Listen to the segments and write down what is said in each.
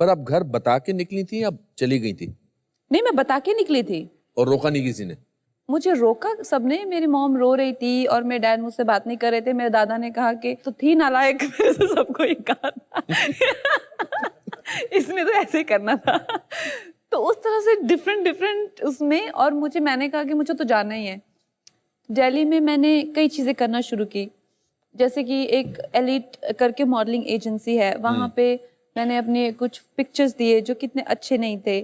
पर आप घर बता के निकली थी या चली गई थी? नहीं, मैं बता के निकली थी। और रोका नहीं किसी ने? मुझे रोका सबने। मेरी मॉम रो रही थी और मेरे डैड मुझसे बात नहीं कर रहे थे। मेरे दादा ने कहा कि तो थी नालायक, मेरे से सबको ही कहा था इसने तो ऐसे ही करना था। तो उस तरह से डिफरेंट उसमें। और मैंने कहा कि मुझे तो जाना ही है। दिल्ली में मैंने कई चीज़ें करना शुरू की, जैसे कि एक एलिट करके मॉडलिंग एजेंसी है, वहाँ पे मैंने अपने कुछ पिक्चर्स दिए जो कितने अच्छे नहीं थे।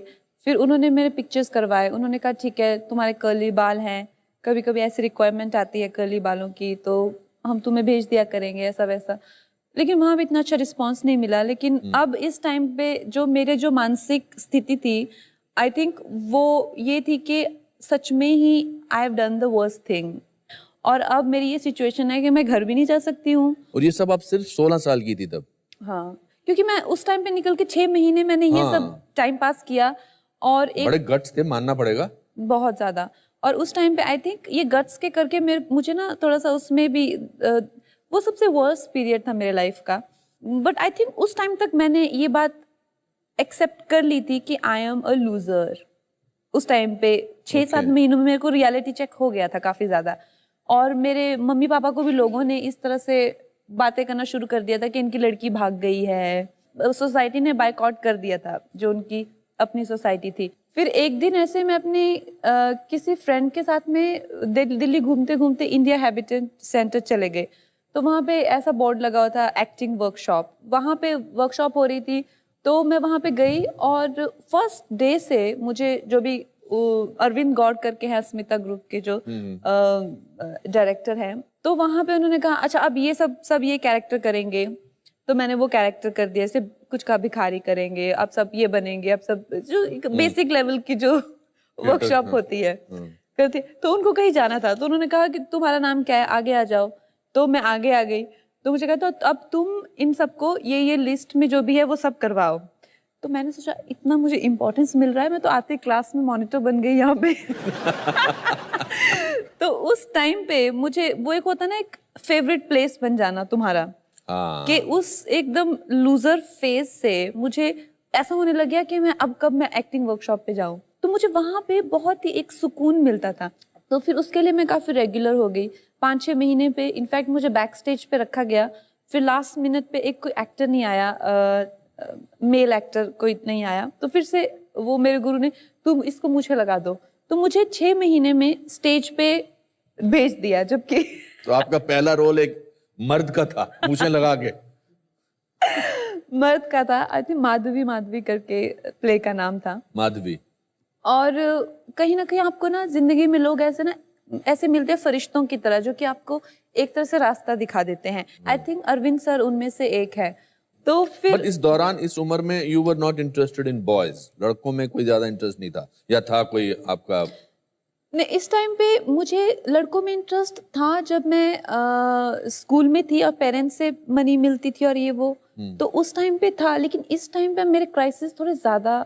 फिर उन्होंने मेरे पिक्चर्स करवाए। उन्होंने कहा ठीक है, तुम्हारे कर्ली बाल हैं, कभी कभी ऐसी रिक्वायरमेंट आती है कर्ली बालों की, तो हम तुम्हें भेज दिया करेंगे, ऐसा वैसा। लेकिन वहाँ भी इतना अच्छा रिस्पांस नहीं मिला। लेकिन अब इस टाइम पे जो मानसिक स्थिति थी, आई थिंक वो ये थी कि सच में ही I have done the worst thing. और अब मेरी ये सिचुएशन है कि मैं घर भी नहीं जा सकती हूँ। और ये सब आप सिर्फ 16 साल की थी तब? हाँ, क्योंकि मैं उस टाइम पे निकल के 6 महीने मैंने ये सब टाइम पास किया। और एक बड़े गट्स थे, मानना पड़ेगा। बहुत ज्यादा। और उस टाइम पे आई थिंक ये गट्स के करके मुझे ना थोड़ा सा उसमें भी वो सबसे वर्स्ट पीरियड था मेरे लाइफ का। बट आई थिंक उस टाइम तक मैंने ये बात एक्सेप्ट कर ली थी कि आई एम अ लूजर। उस टाइम पे 6-7 महीनों में मेरे को रियलिटी चेक हो गया था काफी ज्यादा। और मेरे मम्मी पापा को भी लोगों ने इस तरह से बातें करना शुरू कर दिया था कि इनकी लड़की भाग गई है। सोसाइटी ने बायकॉट कर दिया था, जो उनकी अपनी सोसाइटी थी। फिर एक दिन ऐसे मैं अपनी किसी फ्रेंड के साथ में दिल्ली घूमते घूमते इंडिया हैबिटेट सेंटर चले गए। तो वहाँ पे ऐसा बोर्ड लगा हुआ था, एक्टिंग वर्कशॉप। वहाँ पे वर्कशॉप हो रही थी, तो मैं वहाँ पे गई। और फर्स्ट डे से मुझे जो भी अरविंद गौड़ करके हैं, अस्मिता ग्रुप के जो डायरेक्टर हैं, तो वहाँ पे उन्होंने कहा अच्छा अब ये सब ये कैरेक्टर करेंगे। तो मैंने वो कैरेक्टर कर दिया, जैसे कुछ का भिखारी करेंगे, अब सब ये बनेंगे, अब सब जो बेसिक लेवल की जो वर्कशॉप होती है करती। तो उनको कहीं जाना था, तो उन्होंने कहा कि तुम्हारा नाम क्या है, आगे आ जाओ। तो मैं आगे आ गई। तो मुझे कहा तो अब तुम इन सबको ये लिस्ट में जो भी है वो सब करवाओ। तो मैंने सोचा इतना मुझे इम्पोर्टेंस मिल रहा है, मैं तो आते क्लास में मॉनिटर बन गई यहाँ पे तो उस टाइम पे मुझे वो एक होता ना, एक फेवरेट प्लेस बन जाना तुम्हारा, कि उस एकदम लूजर फेज से मुझे ऐसा होने लग गया कि मैं अब कब मैं एक्टिंग वर्कशॉप पे जाऊं। तो मुझे वहां पे बहुत ही एक सुकून मिलता था। तो फिर उसके लिए मैं काफी रेगुलर हो गई। 5-6 महीने पे इनफैक्ट मुझे बैक स्टेज पे रखा गया। फिर लास्ट मिनट पे एक कोई एक्टर नहीं आया, मेल एक्टर कोई नहीं आया। तो फिर से वो मेरे गुरु ने तुम इसको मुझे लगा दो। तो मुझे 6 महीने में स्टेज पे भेज दिया, जबकि तो आपका पहला रोल एक मर्द का था, मुझे लगा के मर्द का था। आई थिंक माधवी करके प्ले का नाम था, माधवी। और कहीं ना कहीं आपको ना जिंदगी में लोग ऐसे मिलते हैं फरिश्तों की तरह, जो कि आपको एक तरह से रास्ता दिखा देते हैं। आई थिंक अरविंद सर उनमें से एक है। तो फिर बट इस दौरान, इस उम्र में you were not interested in boys? लड़कों में कोई ज्यादा इंटरेस्ट नहीं था, या था कोई आपका? नहीं, इस टाइम पे मुझे लड़कों में इंटरेस्ट था जब मैं स्कूल में थी और पेरेंट्स से मनी मिलती थी और ये वो, तो उस टाइम पे था। लेकिन इस टाइम पे मेरे क्राइसिस थोड़े ज्यादा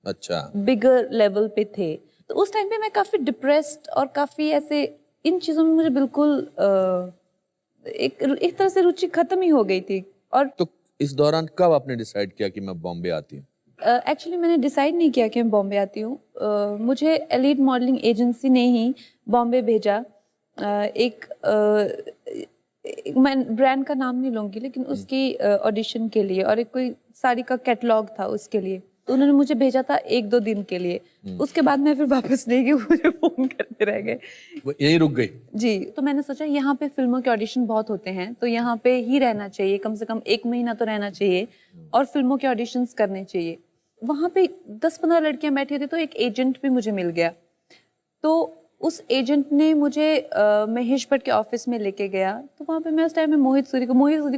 बिगर लेवल पे थे। तो उस टाइम पे मैं काफी डिप्रेस्ड और काफी ऐसे इन चीजों में मुझे बिल्कुल एक तरह से रुचि खत्म ही हो गई थी। और तो इस दौरान कब आपने डिसाइड किया कि मैं बॉम्बे आती हूँ? एक्चुअली मैंने डिसाइड नहीं किया कि मैं बॉम्बे आती हूँ। मुझे एलीट मॉडलिंग एजेंसी ने ही बॉम्बे भेजा। मैं ब्रांड का नाम नहीं लूँगी, लेकिन उसकी ऑडिशन के लिए, और एक कोई साड़ी का कैटलॉग था उसके लिए। तो उन्होंने मुझे भेजा था 1-2 दिन के लिए। उसके बाद मैं फिर वापस नहीं गई, मुझे फोन करते रह गए। वो यहीं रुक गई? जी। तो मैंने सोचा यहाँ पे फिल्मों के ऑडिशन बहुत होते हैं, तो यहाँ पे ही रहना चाहिए, कम से कम 1 महीना तो रहना चाहिए और फिल्मों के ऑडिशंस करने चाहिए। वहाँ पे 10-15 लड़कियां बैठी थी, तो एक एजेंट भी मुझे मिल गया। तो उस एजेंट ने मुझे महेश भट्ट के ऑफिस में लेके गया। तो वहाँ पे मैं उस टाइम में मोहित सूरी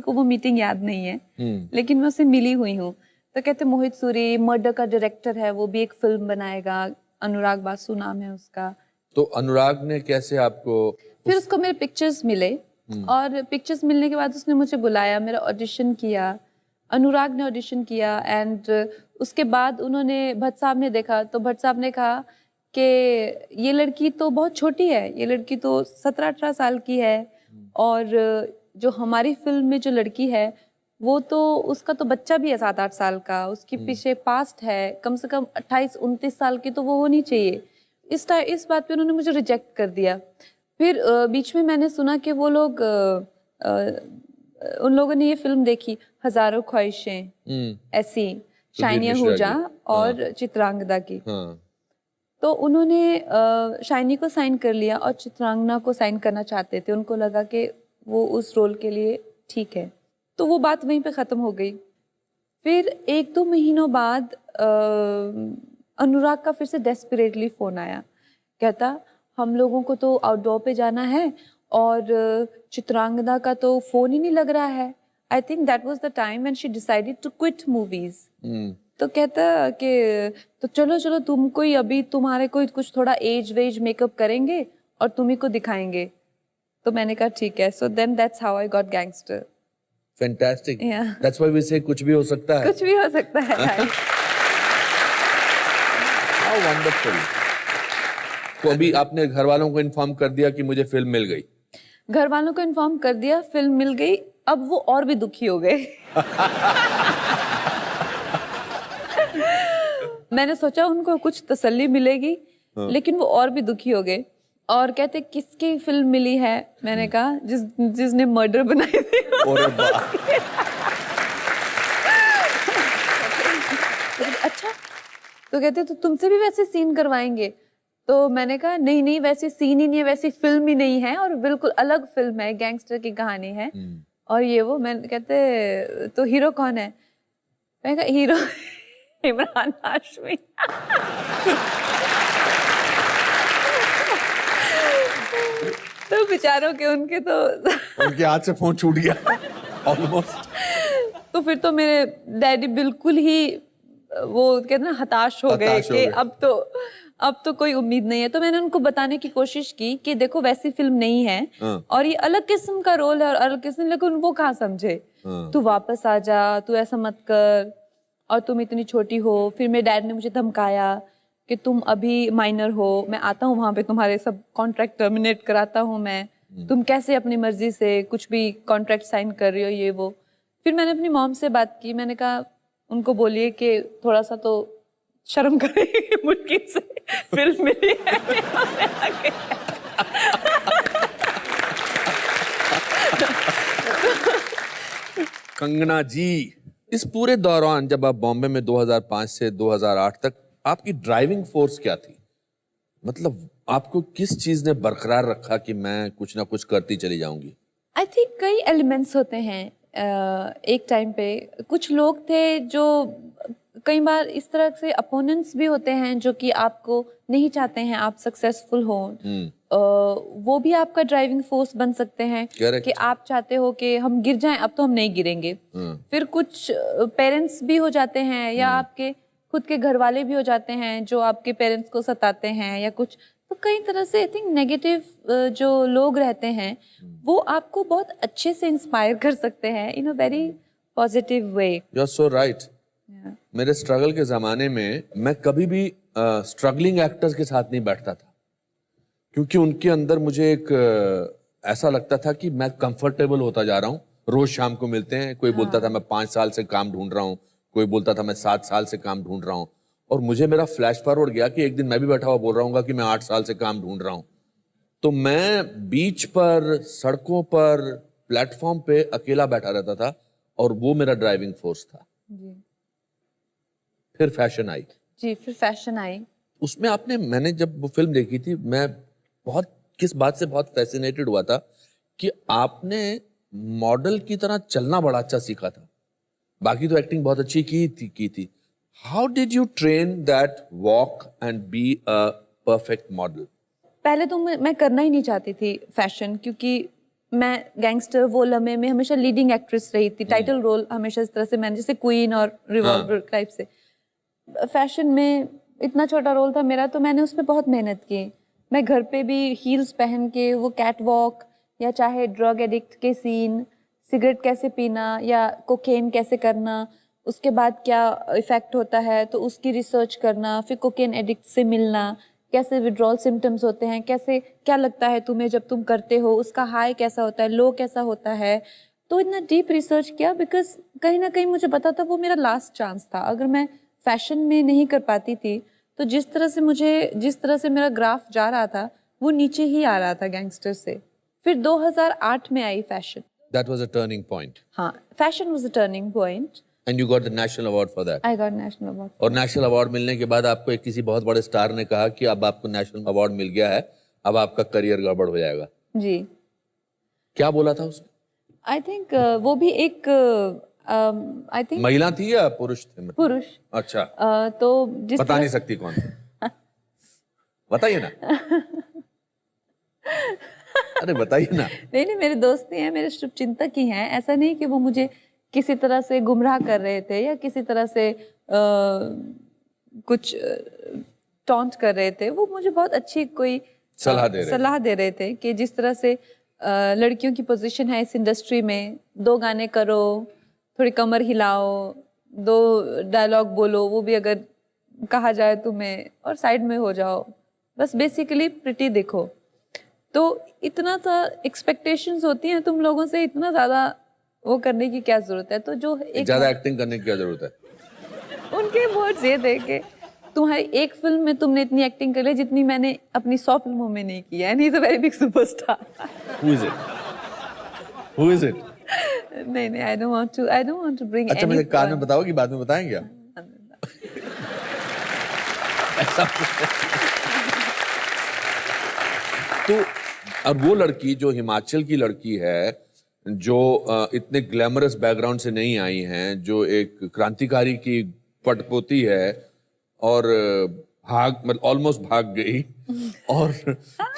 को वो मीटिंग याद नहीं है, लेकिन मैं उससे मिली हुई हूँ। तो कहते मोहित सूरी मर्डर का डायरेक्टर है, वो भी एक फिल्म बनाएगा, अनुराग बासु नाम है उसका। तो अनुराग ने कैसे आपको? फिर उसको मेरे पिक्चर्स मिले, और पिक्चर्स मिलने के बाद उसने मुझे बुलाया, मेरा ऑडिशन किया, अनुराग ने ऑडिशन किया। एंड उसके बाद उन्होंने, भट्ट साहब ने देखा, तो भट्ट साहब ने कहा कि ये लड़की तो बहुत छोटी है, ये लड़की तो 17-18 साल की है, और जो हमारी फिल्म में जो लड़की है वो तो उसका तो बच्चा भी है 7-8 साल का, उसके पीछे पास्ट है कम से कम 28-29 साल की, तो वो होनी चाहिए। इस बात पे उन्होंने मुझे रिजेक्ट कर दिया। फिर बीच में मैंने सुना कि वो लोग उन लोगों ने ये फिल्म देखी हजारों ख्वाहिशें ऐसी, शाइनी मिश्रा आहूजा की। और चित्रांगदा की। हाँ। तो उन्होंने शाइनी को साइन कर लिया और चित्रांगना को साइन करना चाहते थे, उनको लगा कि वो उस रोल के लिए ठीक है। तो वो बात वहीं पे ख़त्म हो गई। फिर 1-2 महीनों बाद अनुराग का फिर से डेस्परेटली फ़ोन आया, कहता हम लोगों को तो आउटडोर पे जाना है और चित्रांगदा का तो फ़ोन ही नहीं लग रहा है। I think that was the time when she decided to quit movies. तो कहता कि तो चलो चलो तुमको ही अभी तुम्हारे को कुछ थोड़ा एज वेज मेकअप करेंगे और तुम्ही को दिखाएंगे। तो मैंने कहा ठीक है। So then that's how I got gangster. Fantastic. Yeah. That's why we say कुछ भी हो सकता है। कुछ भी हो सकता है guys। How wonderful. तो अभी आपने घर वालों को इन्फॉर्म कर दिया कि मुझे फिल्म मिल गई? घर वालों को इन्फॉर्म कर दिया, फिल्म मिल गई। अब वो और भी दुखी हो गए। मैंने सोचा उनको कुछ तसल्ली मिलेगी, लेकिन वो और भी दुखी हो गए और कहते किसकी फिल्म मिली है? मैंने कहा जिसने मर्डर बनाई थी। अरे बाप। अच्छा, तो कहते तो तुमसे भी वैसे सीन करवाएंगे? तो मैंने कहा नहीं नहीं, वैसे सीन ही नहीं है, वैसी फिल्म ही नहीं है और बिल्कुल अलग फिल्म है, गैंगस्टर की कहानी है। और ये वो मैंने कहते तो हीरो कौन है? मैंने कहा हीरो इमरान हाशमी। तो बेचारों के उनके तो उनके हाथ से फोन छूट गया ऑलमोस्ट। तो फिर तो मेरे डैडी बिल्कुल ही वो कहते ना हताश हो गए हताश हो कि गए। अब तो कोई उम्मीद नहीं है। तो मैंने उनको बताने की कोशिश की कि देखो वैसी फिल्म नहीं है और ये अलग किस्म का रोल है और अलग किस्म, लेकिन वो कहाँ समझे। तू वापस आ जा, तू ऐसा मत कर और तुम इतनी छोटी हो। फिर मेरे डैड ने मुझे धमकाया कि तुम अभी माइनर हो, मैं आता हूँ वहां पे तुम्हारे सब कॉन्ट्रैक्ट टर्मिनेट कराता हूँ मैं, तुम कैसे अपनी मर्जी से कुछ भी कॉन्ट्रैक्ट साइन कर रही हो ये वो। फिर मैंने अपनी मॉम से बात की, मैंने कहा उनको बोलिए कि थोड़ा सा तो शर्म करें, मुश्किल से फिल्म मिली है। कंगना जी, इस पूरे दौरान जब आप बॉम्बे में 2005 से 2008 तक, आपकी ड्राइविंग फोर्स क्या थी? मतलब आपको किस चीज ने बरकरार रखा कि मैं कुछ ना कुछ करती चली जाऊंगी? आई थिंक कई एलिमेंट्स होते हैं। एक टाइम पे कुछ लोग थे जो कई बार इस तरह से अपोनेंट्स भी होते हैं जो कि आपको नहीं चाहते हैं आप सक्सेसफुल हो। वो भी आपका ड्राइविंग फोर्स बन सकते हैं Correct. कि आप चाहते हो कि हम गिर जाएं, अब तो हम नहीं गिरेंगे। फिर कुछ पेरेंट्स भी हो जाते हैं या आपके खुद के घर वाले भी हो जाते हैं जो आपके पेरेंट्स को सताते हैं या कुछ। तो कई तरह से आई थिंक नेगेटिव जो लोग रहते हैं वो आपको बहुत अच्छे से इंस्पायर कर सकते हैं in a very positive way. You are so right. मेरे स्ट्रगल के जमाने में मैं कभी भी स्ट्रगलिंग एक्टर्स के साथ नहीं बैठता था, क्योंकि उनके अंदर मुझे एक ऐसा लगता था कि मैं कंफर्टेबल होता जा रहा हूँ। रोज शाम को मिलते हैं, कोई बोलता था मैं 5 साल से काम ढूंढ रहा हूँ, कोई बोलता था मैं 7 साल से काम ढूंढ रहा हूँ। और मुझे मेरा फ्लैश फॉरवर्ड गया कि एक दिन मैं भी बैठा हुआ बोल रहा हूँ कि मैं 8 साल से काम ढूंढ रहा हूँ। तो मैं बीच पर, सड़कों पर, प्लेटफॉर्म पे अकेला बैठा रहता था और वो मेरा ड्राइविंग फोर्स था। जी फिर फैशन आई। जी, फिर फैशन आई। उसमें आपने, मैंने जब वो फिल्म देखी थी, मैं बहुत किस बात से बहुत फैसिनेटेड हुआ था कि आपने मॉडल की तरह चलना बड़ा अच्छा सीखा था। बाकी तो एक्टिंग बहुत अच्छी की थी। How did you train that walk and be a perfect model? पहले तो मैं करना ही नहीं चाहती थी फैशन, क्योंकि मैं गैंगस्टर वो लम्हे में हमेशा लीडिंग एक्ट्रेस रही थी। टाइटल रोल हमेशा इस तरह से मैंने, जैसे क्वीन और रिवॉल्वर टाइप से। फैशन में इतना छोटा रोल था मेरा, तो मैंने उस पर बहुत मेहनत की। मैं घर पे भी हील्स पहन के वो कैट वॉक या चाहे ड्रग एडिक्ट के सीन, सिगरेट कैसे पीना या कोकेन कैसे करना, उसके बाद क्या इफेक्ट होता है तो उसकी रिसर्च करना, फिर कोकेन एडिक्ट से मिलना, कैसे विड्रॉल सिम्टम्स होते हैं, कैसे क्या लगता है तुम्हें जब तुम करते हो, उसका हाई कैसा होता है, लो कैसा होता है। तो इतना डीप रिसर्च किया, बिकॉज कहीं ना कहीं मुझे पता था वो मेरा लास्ट चांस था। अगर मैं फैशन में नहीं कर पाती थी तो जिस तरह से मेरा ग्राफ जा रहा था वो नीचे ही आ रहा था गैंगस्टर से। फिर 2008 में आई Fashion. That was a turning point. हाँ, fashion was a turning point. And you got the national award for that. I got national award. और नेशनल अवार्ड मिलने के बाद आपको एक किसी बहुत बड़े स्टार ने कहा कि अब आपको नेशनल अवार्ड मिल गया है, अब आपका करियर गड़बड़ हो जाएगा। जी, क्या बोला था उसने? आई थिंक वो भी एक आई थिंक महिला थी या पुरुष थे? पुरुष। अच्छा, तो जिस बता नहीं सकती कौन थे? बताइए ना। अरे बताइए ना। नहीं, मेरे दोस्त ही हैं, मेरे शुभचिंतक ही हैं। ऐसा नहीं कि वो मुझे किसी तरह से गुमराह कर रहे थे या किसी तरह से कुछ टॉन्ट कर रहे थे। वो मुझे बहुत अच्छी कोई सलाह दे रहे थे कि जिस तरह से लड़कियों की पोजीशन है इस इंडस्ट्री में, 2 गाने करो, थोड़ी कमर हिलाओ, 2 डायलॉग बोलो, वो भी अगर कहा जाए तुम्हें, और साइड में हो जाओ, बस बेसिकली प्रिटी दिखो। तो इतना सा एक्सपेक्टेशंस होती हैं तुम लोगों से, इतना ज्यादा वो करने की क्या जरूरत है? तो जो एक ज्यादा एक्टिंग करने की क्या जरूरत है? उनके वर्ड्स ये थे कि तुम्हारी एक फिल्म में तुमने इतनी एक्टिंग कर ली जितनी मैंने अपनी 100 फिल्मों में नहीं की है। And he is a very big superstar. Who is it? Who is it? नहीं, I don't want to bring. अच्छा, मुझे कार में बताओ कि बाद में बताएंगे आप? ऐसा तो, और वो लड़की जो हिमाचल की लड़की है, जो इतने ग्लैमरस बैकग्राउंड से नहीं आई हैं, जो एक क्रांतिकारी की पटपोती है और मतलब ऑलमोस्ट भाग गई और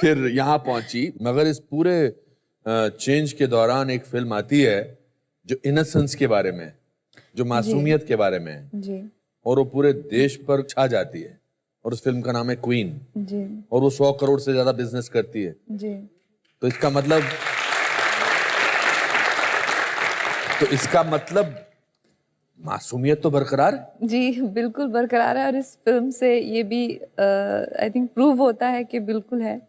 फिर यहाँ पहुंची, मगर इस पूरे चेंज के दौरान एक फिल्म आती है जो इनोसेंस के बारे में, जो मासूमियत के बारे में है जी, और वो पूरे देश पर छा जाती है, और उस फिल्म का नाम है क्वीन जी, और वो 100 करोड़ से ज्यादा बिजनेस करती है। जी। तो इसका मतलब मासूमियत तो बरकरार है। जी, बिल्कुल बरकरार है, और इस फिल्म से ये भी आई थिंक प्रूव होता है कि बिल्कुल है।